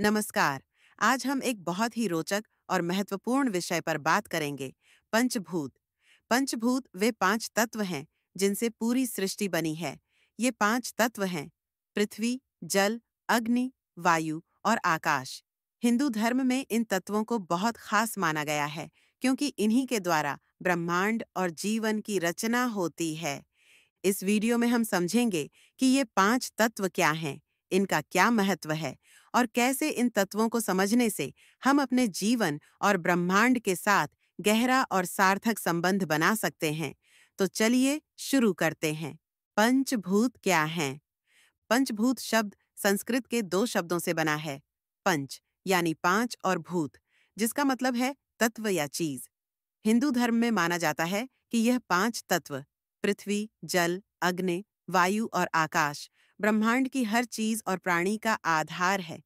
नमस्कार। आज हम एक बहुत ही रोचक और महत्वपूर्ण विषय पर बात करेंगे। पंचभूत। पंचभूत वे 5 तत्व हैं जिनसे पूरी सृष्टि बनी है। ये 5 तत्व हैं पृथ्वी, जल, अग्नि, वायु और आकाश। हिंदू धर्म में इन तत्वों को बहुत खास माना गया है क्योंकि इन्हीं के द्वारा ब्रह्मांड और जीवन की रचना होती है। इस वीडियो में हम समझेंगे कि ये 5 तत्व क्या हैं, इनका क्या महत्व है और कैसे इन तत्वों को समझने से हम अपने जीवन और ब्रह्मांड के साथ गहरा और सार्थक संबंध बना सकते हैं। तो चलिए शुरू करते हैं। पंचभूत क्या हैं? पंचभूत शब्द संस्कृत के 2 शब्दों से बना है। पंच यानी 5 और भूत, जिसका मतलब है तत्व या चीज। हिंदू धर्म में माना जाता है कि यह 5 तत्व पृथ्वी, जल, अग्नि, वायु और आकाश ब्रह्मांड की हर चीज और प्राणी का आधार है।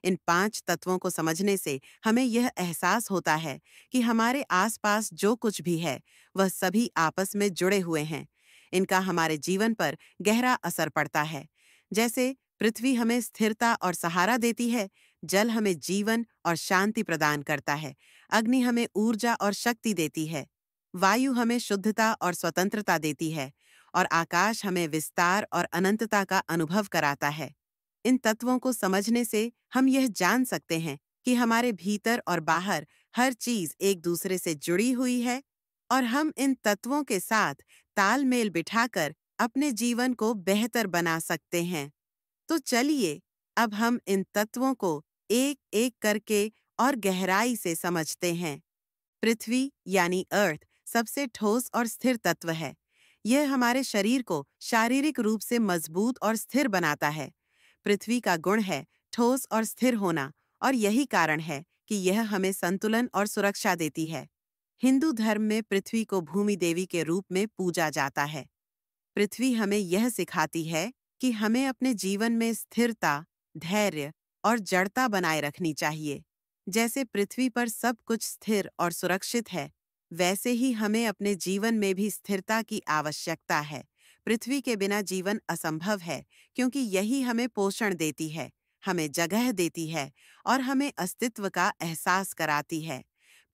इन 5 तत्वों को समझने से हमें यह एहसास होता है कि हमारे आसपास जो कुछ भी है वह सभी आपस में जुड़े हुए हैं। इनका हमारे जीवन पर गहरा असर पड़ता है। जैसे पृथ्वी हमें स्थिरता और सहारा देती है, जल हमें जीवन और शांति प्रदान करता है, अग्नि हमें ऊर्जा और शक्ति देती है, वायु हमें शुद्धता और स्वतंत्रता देती है और आकाश हमें विस्तार और अनंतता का अनुभव कराता है। इन तत्वों को समझने से हम यह जान सकते हैं कि हमारे भीतर और बाहर हर चीज एक दूसरे से जुड़ी हुई है और हम इन तत्वों के साथ तालमेल बिठाकर अपने जीवन को बेहतर बना सकते हैं। तो चलिए अब हम इन तत्वों को एक एक करके और गहराई से समझते हैं। पृथ्वी यानी अर्थ सबसे ठोस और स्थिर तत्व है। यह हमारे शरीर को शारीरिक रूप से मजबूत और स्थिर बनाता है। पृथ्वी का गुण है ठोस और स्थिर होना और यही कारण है कि यह हमें संतुलन और सुरक्षा देती है। हिंदू धर्म में पृथ्वी को भूमि देवी के रूप में पूजा जाता है। पृथ्वी हमें यह सिखाती है कि हमें अपने जीवन में स्थिरता, धैर्य और जड़ता बनाए रखनी चाहिए। जैसे पृथ्वी पर सब कुछ स्थिर और सुरक्षित है, वैसे ही हमें अपने जीवन में भी स्थिरता की आवश्यकता है। पृथ्वी के बिना जीवन असंभव है क्योंकि यही हमें पोषण देती है, हमें जगह देती है और हमें अस्तित्व का एहसास कराती है।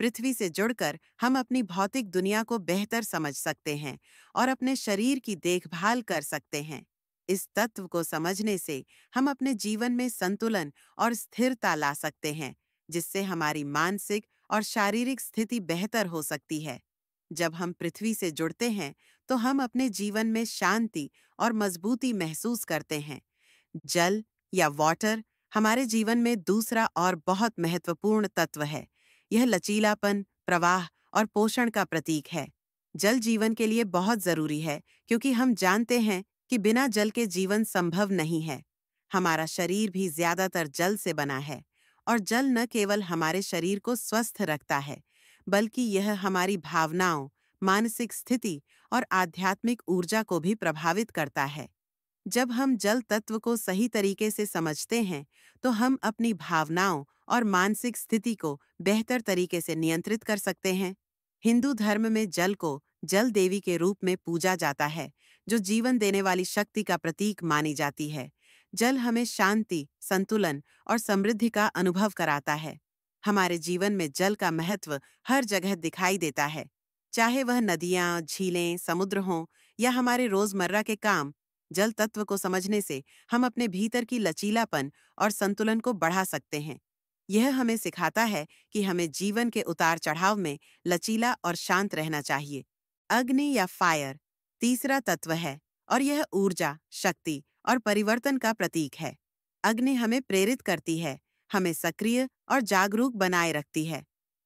पृथ्वी से जुड़कर हम अपनी भौतिक दुनिया को बेहतर समझ सकते हैं और अपने शरीर की देखभाल कर सकते हैं। इस तत्व को समझने से हम अपने जीवन में संतुलन और स्थिरता ला सकते हैं, जिससे हमारी मानसिक और शारीरिक स्थिति बेहतर हो सकती है। जब हम पृथ्वी से जुड़ते हैं, तो हम अपने जीवन में शांति और मजबूती महसूस करते हैं। जल या वाटर हमारे जीवन में दूसरा और बहुत महत्वपूर्ण तत्व है। यह लचीलापन, प्रवाह और पोषण का प्रतीक है। जल जीवन के लिए बहुत जरूरी है क्योंकि हम जानते हैं कि बिना जल के जीवन संभव नहीं है। हमारा शरीर भी ज्यादातर जल से बना है और जल न केवल हमारे शरीर को स्वस्थ रखता है, बल्कि यह हमारी भावनाओं, मानसिक स्थिति और आध्यात्मिक ऊर्जा को भी प्रभावित करता है। जब हम जल तत्व को सही तरीके से समझते हैं, तो हम अपनी भावनाओं और मानसिक स्थिति को बेहतर तरीके से नियंत्रित कर सकते हैं। हिंदू धर्म में जल को जल देवी के रूप में पूजा जाता है, जो जीवन देने वाली शक्ति का प्रतीक मानी जाती है। जल हमें शांति, संतुलन और समृद्धि का अनुभव कराता है। हमारे जीवन में जल का महत्व हर जगह दिखाई देता है, चाहे वह नदियाँ, झीलें, समुद्र हों या हमारे रोजमर्रा के काम। जल तत्व को समझने से हम अपने भीतर की लचीलापन और संतुलन को बढ़ा सकते हैं। यह हमें सिखाता है कि हमें जीवन के उतार चढ़ाव में लचीला और शांत रहना चाहिए। अग्नि या फायर तीसरा तत्व है और यह ऊर्जा, शक्ति और परिवर्तन का प्रतीक है। अग्नि हमें प्रेरित करती है, हमें सक्रिय और जागरूक बनाए रखती है।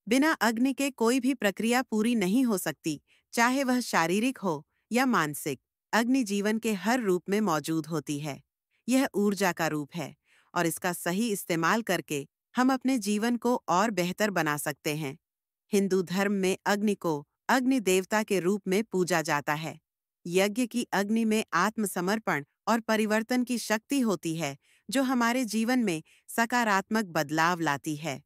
बिना अग्नि के कोई भी प्रक्रिया पूरी नहीं हो सकती, चाहे वह शारीरिक हो या मानसिक। अग्नि जीवन के हर रूप में मौजूद होती है। यह ऊर्जा का रूप है और इसका सही इस्तेमाल करके हम अपने जीवन को और बेहतर बना सकते हैं। हिंदू धर्म में अग्नि को अग्नि देवता के रूप में पूजा जाता है। यज्ञ की अग्नि में आत्मसमर्पण और परिवर्तन की शक्ति होती है, जो हमारे जीवन में सकारात्मक बदलाव लाती है।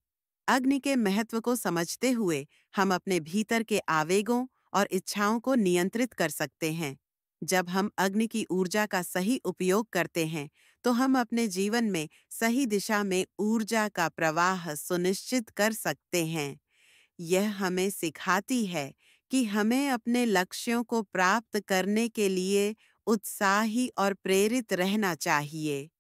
अग्नि के महत्व को समझते हुए हम अपने भीतर के आवेगों और इच्छाओं को नियंत्रित कर सकते हैं। जब हम अग्नि की ऊर्जा का सही उपयोग करते हैं, तो हम अपने जीवन में सही दिशा में ऊर्जा का प्रवाह सुनिश्चित कर सकते हैं। यह हमें सिखाती है कि हमें अपने लक्ष्यों को प्राप्त करने के लिए उत्साही और प्रेरित रहना चाहिए।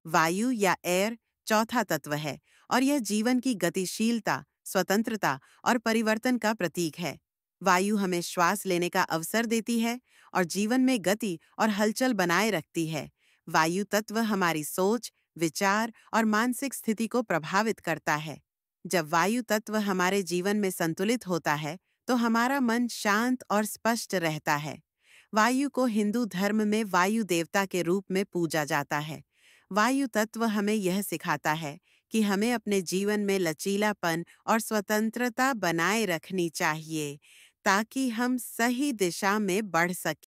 वायु या एयर चौथा तत्व है और यह जीवन की गतिशीलता, स्वतंत्रता और परिवर्तन का प्रतीक है। वायु हमें श्वास लेने का अवसर देती है और जीवन में गति और हलचल बनाए रखती है। वायु तत्व हमारी सोच, विचार और मानसिक स्थिति को प्रभावित करता है। जब वायु तत्व हमारे जीवन में संतुलित होता है, तो हमारा मन शांत और स्पष्ट रहता है। वायु को हिंदू धर्म में वायु देवता के रूप में पूजा जाता है। वायु तत्व हमें यह सिखाता है कि हमें अपने जीवन में लचीलापन और स्वतंत्रता बनाए रखनी चाहिए, ताकि हम सही दिशा में बढ़ सकें।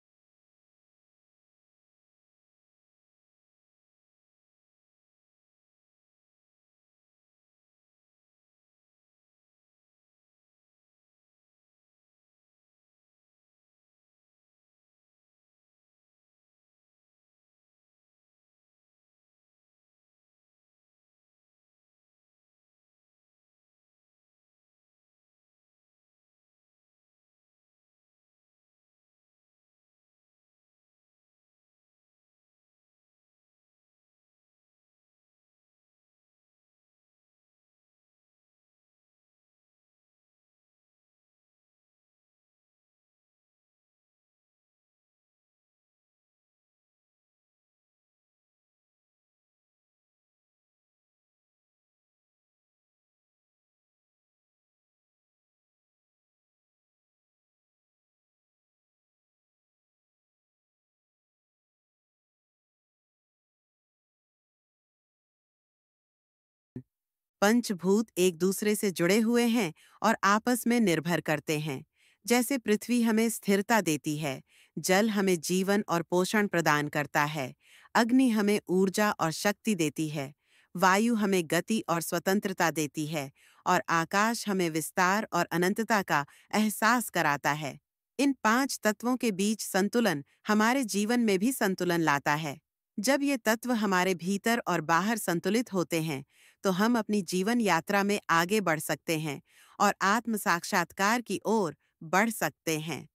पंचभूत एक दूसरे से जुड़े हुए हैं और आपस में निर्भर करते हैं। जैसे पृथ्वी हमें स्थिरता देती है, जल हमें जीवन और पोषण प्रदान करता है, अग्नि हमें ऊर्जा और शक्ति देती है, वायु हमें गति और स्वतंत्रता देती है, और आकाश हमें विस्तार और अनंतता का एहसास कराता है। इन पांच तत्वों के बीच संतुलन हमारे जीवन में भी संतुलन लाता है। जब ये तत्व हमारे भीतर और बाहर संतुलित होते हैं, तो हम अपनी जीवन यात्रा में आगे बढ़ सकते हैं और आत्म साक्षात्कार की ओर बढ़ सकते हैं।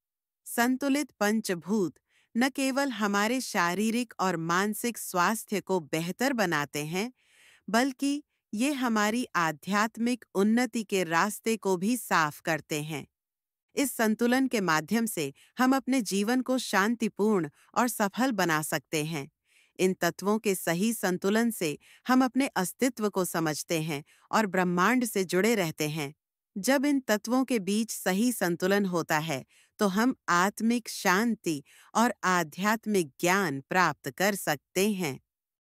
संतुलित पंचभूत न केवल हमारे शारीरिक और मानसिक स्वास्थ्य को बेहतर बनाते हैं, बल्कि ये हमारी आध्यात्मिक उन्नति के रास्ते को भी साफ करते हैं। इस संतुलन के माध्यम से हम अपने जीवन को शांतिपूर्ण और सफल बना सकते हैं। इन तत्वों के सही संतुलन से हम अपने अस्तित्व को समझते हैं और ब्रह्मांड से जुड़े रहते हैं। जब इन तत्वों के बीच सही संतुलन होता है, तो हम आत्मिक शांति और आध्यात्मिक ज्ञान प्राप्त कर सकते हैं।